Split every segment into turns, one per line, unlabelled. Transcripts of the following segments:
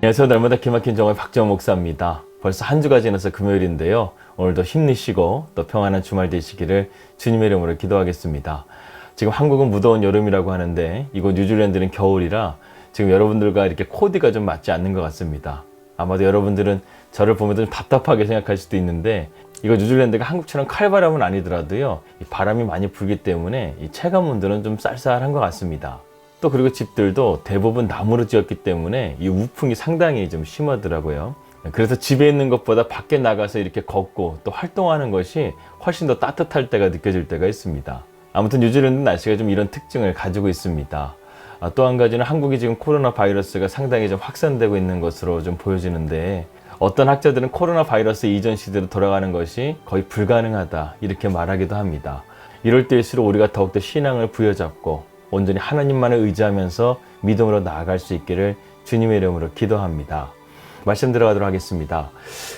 안녕하세요. 날마다 기막힌 정의 박지원 목사입니다. 벌써 한 주가 지나서 금요일인데요. 오늘도 힘내시고 또 평안한 주말 되시기를 주님의 이름으로 기도하겠습니다. 지금 한국은 무더운 여름이라고 하는데 이곳 뉴질랜드는 겨울이라 지금 여러분들과 이렇게 코디가 좀 맞지 않는 것 같습니다. 아마도 여러분들은 저를 보면 좀 답답하게 생각할 수도 있는데 이거 뉴질랜드가 한국처럼 칼바람은 아니더라도요. 이 바람이 많이 불기 때문에 이 체감 온도는 좀 쌀쌀한 것 같습니다. 또 그리고 집들도 대부분 나무로 지었기 때문에 이 우풍이 상당히 좀 심하더라고요. 그래서 집에 있는 것보다 밖에 나가서 이렇게 걷고 또 활동하는 것이 훨씬 더 따뜻할 때가 느껴질 때가 있습니다. 아무튼 뉴질랜드 날씨가 좀 이런 특징을 가지고 있습니다. 또 한 가지는 한국이 지금 코로나 바이러스가 상당히 좀 확산되고 있는 것으로 좀 보여지는데 어떤 학자들은 코로나 바이러스 이전 시대로 돌아가는 것이 거의 불가능하다 이렇게 말하기도 합니다. 이럴 때일수록 우리가 더욱더 신앙을 부여잡고 온전히 하나님만을 의지하면서 믿음으로 나아갈 수 있기를 주님의 이름으로 기도합니다. 말씀 들어가도록 하겠습니다.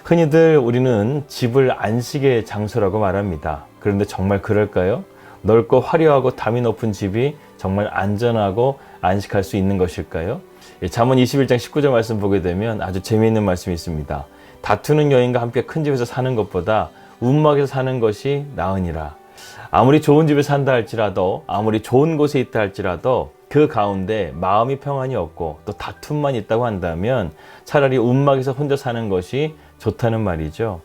흔히들 우리는 집을 안식의 장소라고 말합니다. 그런데 정말 그럴까요? 넓고 화려하고 담이 높은 집이 정말 안전하고 안식할 수 있는 것일까요? 잠언 21장 19절 말씀 보게 되면 아주 재미있는 말씀이 있습니다. 다투는 여인과 함께 큰 집에서 사는 것보다 움막에서 사는 것이 나으니라. 아무리 좋은 집에 산다 할지라도 아무리 좋은 곳에 있다 할지라도 그 가운데 마음이 평안이 없고 또 다툼만 있다고 한다면 차라리 움막에서 혼자 사는 것이 좋다는 말이죠.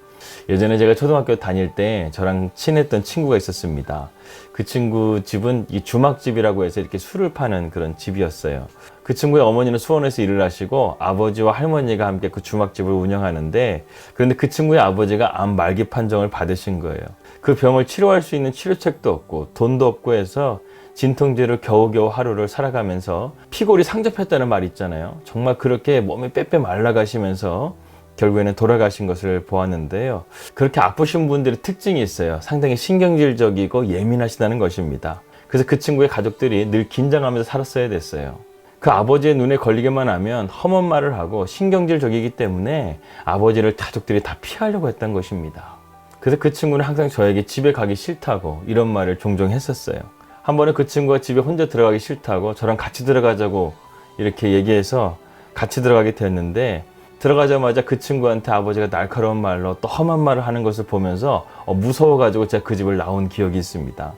예전에 제가 초등학교 다닐 때 저랑 친했던 친구가 있었습니다. 그 친구 집은 이 주막집이라고 해서 이렇게 술을 파는 그런 집이었어요. 그 친구의 어머니는 수원에서 일을 하시고 아버지와 할머니가 함께 그 주막집을 운영하는데 그런데 그 친구의 아버지가 암 말기 판정을 받으신 거예요. 그 병을 치료할 수 있는 치료책도 없고 돈도 없고 해서 진통제로 겨우겨우 하루를 살아가면서 피골이 상접했다는 말 있잖아요. 정말 그렇게 몸이 빼빼 말라가시면서 결국에는 돌아가신 것을 보았는데요. 그렇게 아프신 분들의 특징이 있어요. 상당히 신경질적이고 예민하시다는 것입니다. 그래서 그 친구의 가족들이 늘 긴장하면서 살았어야 됐어요. 그 아버지의 눈에 걸리기만 하면 험한 말을 하고 신경질적이기 때문에 아버지를 가족들이 다 피하려고 했던 것입니다. 그래서 그 친구는 항상 저에게 집에 가기 싫다고 이런 말을 종종 했었어요. 한 번은 그 친구가 집에 혼자 들어가기 싫다고 저랑 같이 들어가자고 이렇게 얘기해서 같이 들어가게 됐는데 들어가자마자 그 친구한테 아버지가 날카로운 말로 또 험한 말을 하는 것을 보면서 무서워가지고 제가 그 집을 나온 기억이 있습니다.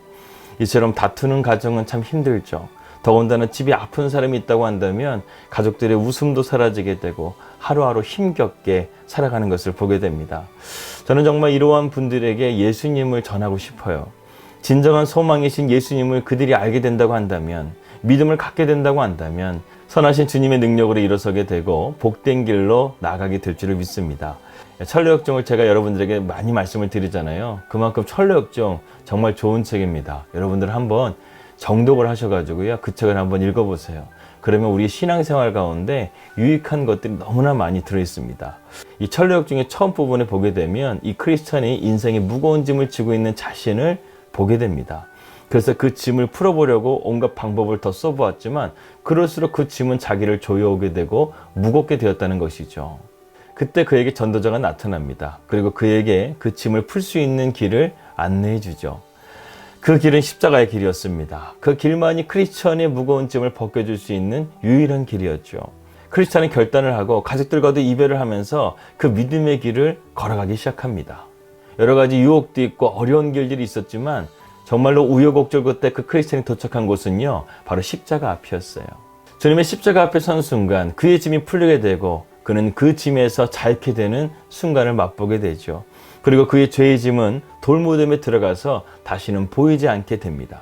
이처럼 다투는 가정은 참 힘들죠. 더군다나 집에 아픈 사람이 있다고 한다면 가족들의 웃음도 사라지게 되고 하루하루 힘겹게 살아가는 것을 보게 됩니다. 저는 정말 이러한 분들에게 예수님을 전하고 싶어요. 진정한 소망이신 예수님을 그들이 알게 된다고 한다면 믿음을 갖게 된다고 한다면 선하신 주님의 능력으로 일어서게 되고 복된 길로 나가게 될 줄을 믿습니다. 철로역정을 제가 여러분들에게 많이 말씀을 드리잖아요. 그만큼 철로역정 정말 좋은 책입니다. 여러분들 한번 정독을 하셔가지고요. 그 책을 한번 읽어보세요. 그러면 우리 신앙생활 가운데 유익한 것들이 너무나 많이 들어있습니다. 이 철로역정의 처음 부분에 보게 되면 이 크리스찬이 인생의 무거운 짐을 지고 있는 자신을 보게 됩니다. 그래서 그 짐을 풀어보려고 온갖 방법을 더 써보았지만 그럴수록 그 짐은 자기를 조여오게 되고 무겁게 되었다는 것이죠. 그때 그에게 전도자가 나타납니다. 그리고 그에게 그 짐을 풀 수 있는 길을 안내해 주죠. 그 길은 십자가의 길이었습니다. 그 길만이 크리스천의 무거운 짐을 벗겨줄 수 있는 유일한 길이었죠. 크리스천은 결단을 하고 가족들과도 이별을 하면서 그 믿음의 길을 걸어가기 시작합니다. 여러 가지 유혹도 있고 어려운 길들이 있었지만 정말로 우여곡절 끝에 그 크리스천이 도착한 곳은요, 바로 십자가 앞이었어요. 주님의 십자가 앞에 선 순간 그의 짐이 풀리게 되고 그는 그 짐에서 자유케 되는 순간을 맛보게 되죠. 그리고 그의 죄의 짐은 돌무덤에 들어가서 다시는 보이지 않게 됩니다.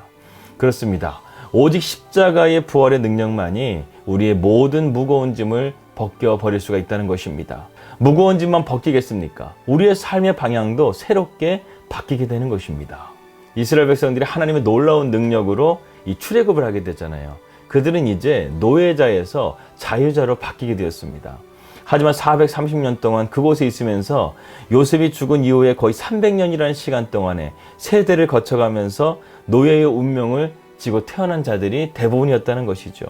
그렇습니다. 오직 십자가의 부활의 능력만이 우리의 모든 무거운 짐을 벗겨버릴 수가 있다는 것입니다. 무거운 짐만 벗기겠습니까? 우리의 삶의 방향도 새롭게 바뀌게 되는 것입니다. 이스라엘 백성들이 하나님의 놀라운 능력으로 이 출애굽을 하게 되잖아요. 그들은 이제 노예자에서 자유자로 바뀌게 되었습니다. 하지만 430년 동안 그곳에 있으면서 요셉이 죽은 이후에 거의 300년이라는 시간 동안에 세대를 거쳐가면서 노예의 운명을 지고 태어난 자들이 대부분이었다는 것이죠.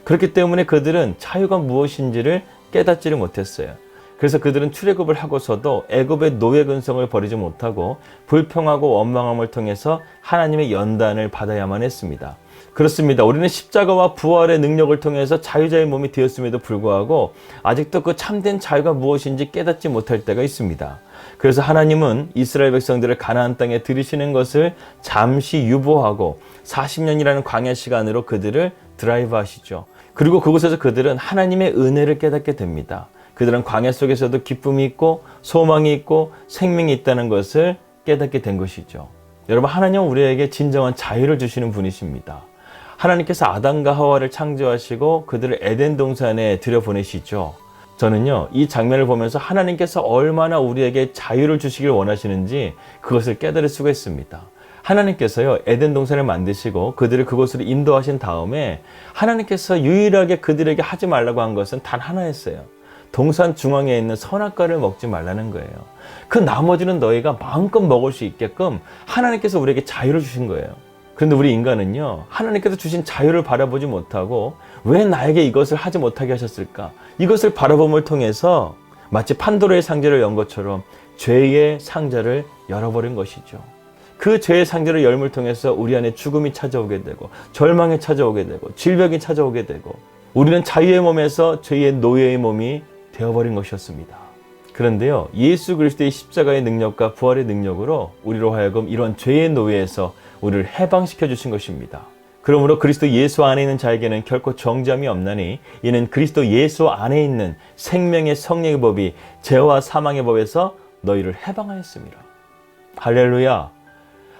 그렇기 때문에 그들은 자유가 무엇인지를 깨닫지를 못했어요. 그래서 그들은 출애굽을 하고서도 애굽의 노예 근성을 버리지 못하고 불평하고 원망함을 통해서 하나님의 연단을 받아야만 했습니다. 그렇습니다. 우리는 십자가와 부활의 능력을 통해서 자유자의 몸이 되었음에도 불구하고 아직도 그 참된 자유가 무엇인지 깨닫지 못할 때가 있습니다. 그래서 하나님은 이스라엘 백성들을 가나안 땅에 들이시는 것을 잠시 유보하고 40년이라는 광야 시간으로 그들을 드라이브 하시죠. 그리고 그곳에서 그들은 하나님의 은혜를 깨닫게 됩니다. 그들은 광야 속에서도 기쁨이 있고 소망이 있고 생명이 있다는 것을 깨닫게 된 것이죠. 여러분, 하나님은 우리에게 진정한 자유를 주시는 분이십니다. 하나님께서 아담과 하와를 창조하시고 그들을 에덴 동산에 들여보내시죠. 저는요, 이 장면을 보면서 하나님께서 얼마나 우리에게 자유를 주시길 원하시는지 그것을 깨달을 수가 있습니다. 하나님께서요, 에덴 동산을 만드시고 그들을 그곳으로 인도하신 다음에 하나님께서 유일하게 그들에게 하지 말라고 한 것은 단 하나였어요. 동산 중앙에 있는 선악과를 먹지 말라는 거예요. 그 나머지는 너희가 마음껏 먹을 수 있게끔 하나님께서 우리에게 자유를 주신 거예요. 그런데 우리 인간은요, 하나님께서 주신 자유를 바라보지 못하고 왜 나에게 이것을 하지 못하게 하셨을까? 이것을 바라봄을 통해서 마치 판도라의 상자를 연 것처럼 죄의 상자를 열어버린 것이죠. 그 죄의 상자를 열음을 통해서 우리 안에 죽음이 찾아오게 되고 절망이 찾아오게 되고 질병이 찾아오게 되고 우리는 자유의 몸에서 죄의 노예의 몸이 되어버린 것이었습니다. 그런데요, 예수 그리스도의 십자가의 능력과 부활의 능력으로 우리로 하여금 이런 죄의 노예에서 우리를 해방시켜 주신 것입니다. 그러므로 그리스도 예수 안에 있는 자에게는 결코 정죄함이 없나니 이는 그리스도 예수 안에 있는 생명의 성령의 법이 죄와 사망의 법에서 너희를 해방하였습니다. 할렐루야!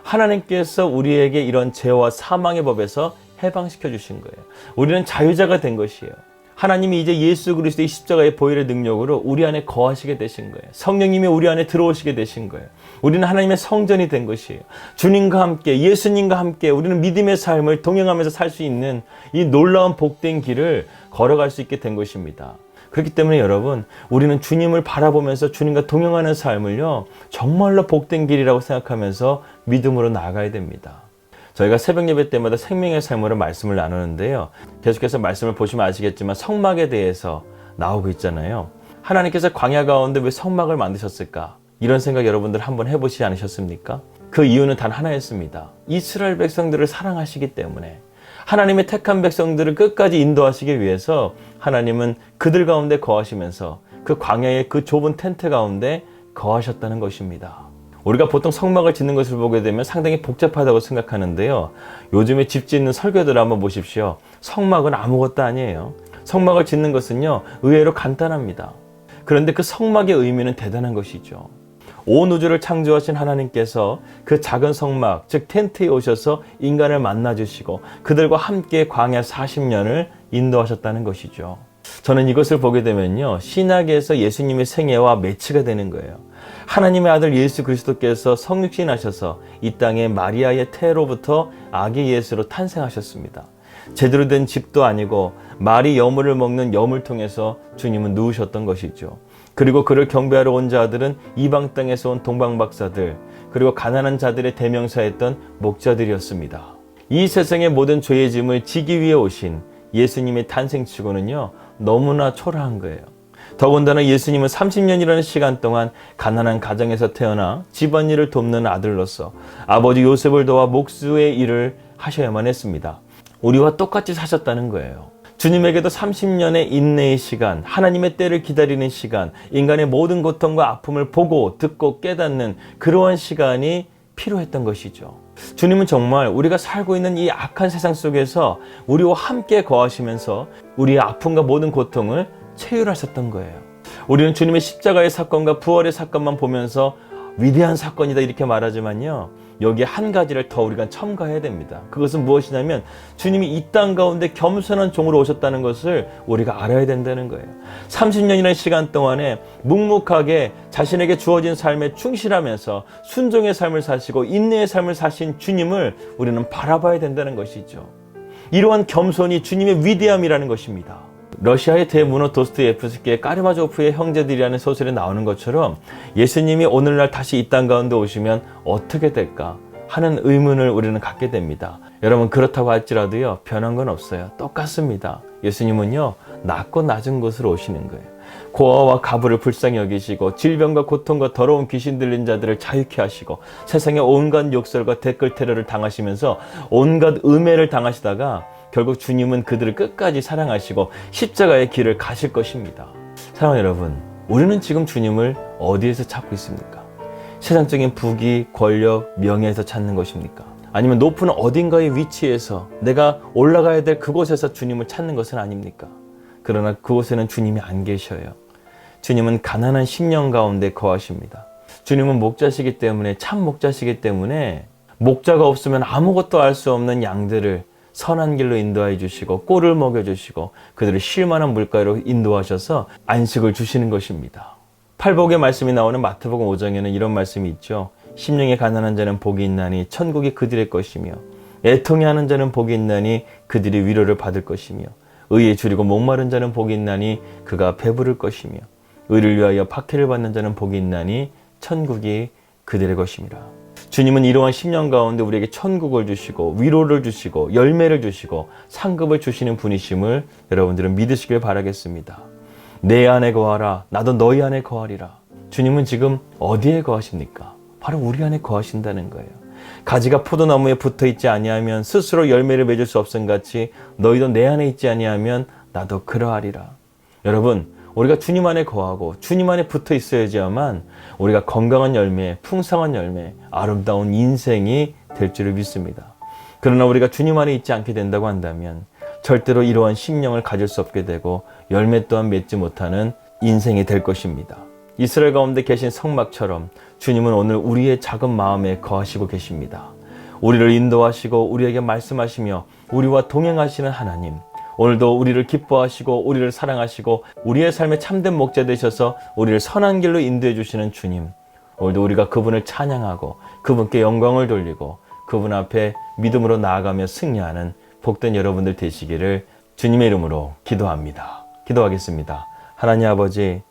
하나님께서 우리에게 이런 죄와 사망의 법에서 해방시켜 주신 거예요. 우리는 자유자가 된 것이에요. 하나님이 이제 예수 그리스도의 십자가의 보혈의 능력으로 우리 안에 거하시게 되신 거예요. 성령님이 우리 안에 들어오시게 되신 거예요. 우리는 하나님의 성전이 된 것이에요. 주님과 함께, 예수님과 함께 우리는 믿음의 삶을 동행하면서 살 수 있는 이 놀라운 복된 길을 걸어갈 수 있게 된 것입니다. 그렇기 때문에 여러분, 우리는 주님을 바라보면서 주님과 동행하는 삶을요, 정말로 복된 길이라고 생각하면서 믿음으로 나아가야 됩니다. 저희가 새벽 예배 때마다 생명의 삶으로 말씀을 나누는데요. 계속해서 말씀을 보시면 아시겠지만 성막에 대해서 나오고 있잖아요. 하나님께서 광야 가운데 왜 성막을 만드셨을까? 이런 생각 여러분들 한번 해보시지 않으셨습니까? 그 이유는 단 하나였습니다. 이스라엘 백성들을 사랑하시기 때문에, 하나님의 택한 백성들을 끝까지 인도하시기 위해서 하나님은 그들 가운데 거하시면서 그 광야의 그 좁은 텐트 가운데 거하셨다는 것입니다. 우리가 보통 성막을 짓는 것을 보게 되면 상당히 복잡하다고 생각하는데요. 요즘에 집 짓는 설교들을 한번 보십시오. 성막은 아무것도 아니에요. 성막을 짓는 것은요, 의외로 간단합니다. 그런데 그 성막의 의미는 대단한 것이죠. 온 우주를 창조하신 하나님께서 그 작은 성막, 즉 텐트에 오셔서 인간을 만나주시고 그들과 함께 광야 40년을 인도하셨다는 것이죠. 저는 이것을 보게 되면요, 신약에서 예수님의 생애와 매치가 되는 거예요. 하나님의 아들 예수 그리스도께서 성육신하셔서 이 땅에 마리아의 태로부터 아기 예수로 탄생하셨습니다. 제대로 된 집도 아니고 말이 여물을 먹는 염을 통해서 주님은 누우셨던 것이죠. 그리고 그를 경배하러 온 자들은 이방 땅에서 온 동방박사들, 그리고 가난한 자들의 대명사였던 목자들이었습니다. 이 세상의 모든 죄의 짐을 지기 위해 오신 예수님의 탄생치고는요, 너무나 초라한 거예요. 더군다나 예수님은 30년이라는 시간 동안 가난한 가정에서 태어나 집안일을 돕는 아들로서 아버지 요셉을 도와 목수의 일을 하셔야만 했습니다. 우리와 똑같이 사셨다는 거예요. 주님에게도 30년의 인내의 시간, 하나님의 때를 기다리는 시간, 인간의 모든 고통과 아픔을 보고 듣고 깨닫는 그러한 시간이 필요했던 것이죠. 주님은 정말 우리가 살고 있는 이 악한 세상 속에서 우리와 함께 거하시면서 우리의 아픔과 모든 고통을 체휼하셨던 거예요. 우리는 주님의 십자가의 사건과 부활의 사건만 보면서 위대한 사건이다 이렇게 말하지만요, 여기에 한 가지를 더 우리가 첨가해야 됩니다. 그것은 무엇이냐면 주님이 이 땅 가운데 겸손한 종으로 오셨다는 것을 우리가 알아야 된다는 거예요. 30년이라는 시간 동안에 묵묵하게 자신에게 주어진 삶에 충실하면서 순종의 삶을 사시고 인내의 삶을 사신 주님을 우리는 바라봐야 된다는 것이죠. 이러한 겸손이 주님의 위대함이라는 것입니다. 러시아의 대문호 도스토옙스키의 까르마조프의 형제들이라는 소설에 나오는 것처럼 예수님이 오늘날 다시 이 땅 가운데 오시면 어떻게 될까 하는 의문을 우리는 갖게 됩니다. 여러분, 그렇다고 할지라도요, 변한 건 없어요. 똑같습니다. 예수님은요, 낮고 낮은 곳으로 오시는 거예요. 고아와 가부를 불쌍히 여기시고 질병과 고통과 더러운 귀신 들린 자들을 자유케 하시고 세상에 온갖 욕설과 댓글 테러를 당하시면서 온갖 음해를 당하시다가 결국 주님은 그들을 끝까지 사랑하시고 십자가의 길을 가실 것입니다. 사랑하는 여러분, 우리는 지금 주님을 어디에서 찾고 있습니까? 세상적인 부귀, 권력, 명예에서 찾는 것입니까? 아니면 높은 어딘가의 위치에서 내가 올라가야 될 그곳에서 주님을 찾는 것은 아닙니까? 그러나 그곳에는 주님이 안 계셔요. 주님은 가난한 심령 가운데 거하십니다. 주님은 목자시기 때문에, 참 목자시기 때문에 목자가 없으면 아무것도 알 수 없는 양들을 선한 길로 인도해 주시고 꼴을 먹여주시고 그들을 쉴만한 물가로 인도하셔서 안식을 주시는 것입니다. 팔복의 말씀이 나오는 마태복음 5장에는 이런 말씀이 있죠. 심령이 가난한 자는 복이 있나니 천국이 그들의 것이며 애통해 하는 자는 복이 있나니 그들이 위로를 받을 것이며 의에 줄이고 목마른 자는 복이 있나니 그가 배부를 것이며 의를 위하여 박해를 받는 자는 복이 있나니 천국이 그들의 것임이라. 주님은 이러한 심령 가운데 우리에게 천국을 주시고 위로를 주시고 열매를 주시고 상급을 주시는 분이심을 여러분들은 믿으시길 바라겠습니다. 내 안에 거하라, 나도 너희 안에 거하리라. 주님은 지금 어디에 거하십니까? 바로 우리 안에 거하신다는 거예요. 가지가 포도나무에 붙어 있지 아니하면 스스로 열매를 맺을 수 없음같이 너희도 내 안에 있지 아니하면 나도 그러하리라. 여러분, 우리가 주님 안에 거하고 주님 안에 붙어 있어야지만 우리가 건강한 열매, 풍성한 열매, 아름다운 인생이 될 줄을 믿습니다. 그러나 우리가 주님 안에 있지 않게 된다고 한다면 절대로 이러한 심령을 가질 수 없게 되고 열매 또한 맺지 못하는 인생이 될 것입니다. 이스라엘 가운데 계신 성막처럼 주님은 오늘 우리의 작은 마음에 거하시고 계십니다. 우리를 인도하시고 우리에게 말씀하시며 우리와 동행하시는 하나님, 오늘도 우리를 기뻐하시고 우리를 사랑하시고 우리의 삶에 참된 목자 되셔서 우리를 선한 길로 인도해 주시는 주님, 오늘도 우리가 그분을 찬양하고 그분께 영광을 돌리고 그분 앞에 믿음으로 나아가며 승리하는 복된 여러분들 되시기를 주님의 이름으로 기도합니다. 기도하겠습니다. 하나님 아버지,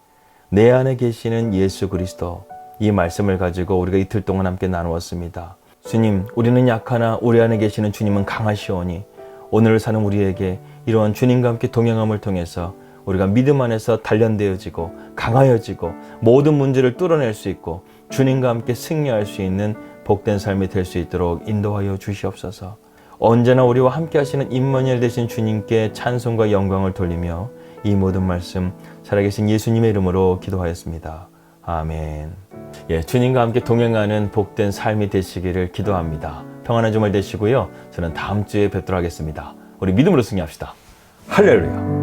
내 안에 계시는 예수 그리스도, 이 말씀을 가지고 우리가 이틀 동안 함께 나누었습니다. 주님, 우리는 약하나 우리 안에 계시는 주님은 강하시오니 오늘을 사는 우리에게 이러한 주님과 함께 동행함을 통해서 우리가 믿음 안에서 단련되어지고 강하여지고 모든 문제를 뚫어낼 수 있고 주님과 함께 승리할 수 있는 복된 삶이 될 수 있도록 인도하여 주시옵소서. 언제나 우리와 함께 하시는 임마누엘 되신 주님께 찬송과 영광을 돌리며 이 모든 말씀 살아계신 예수님의 이름으로 기도하였습니다. 아멘. 주님과 함께 동행하는 복된 삶이 되시기를 기도합니다. 평안한 주말 되시고요. 저는 다음 주에 뵙도록 하겠습니다. 우리 믿음으로 승리합시다. 할렐루야.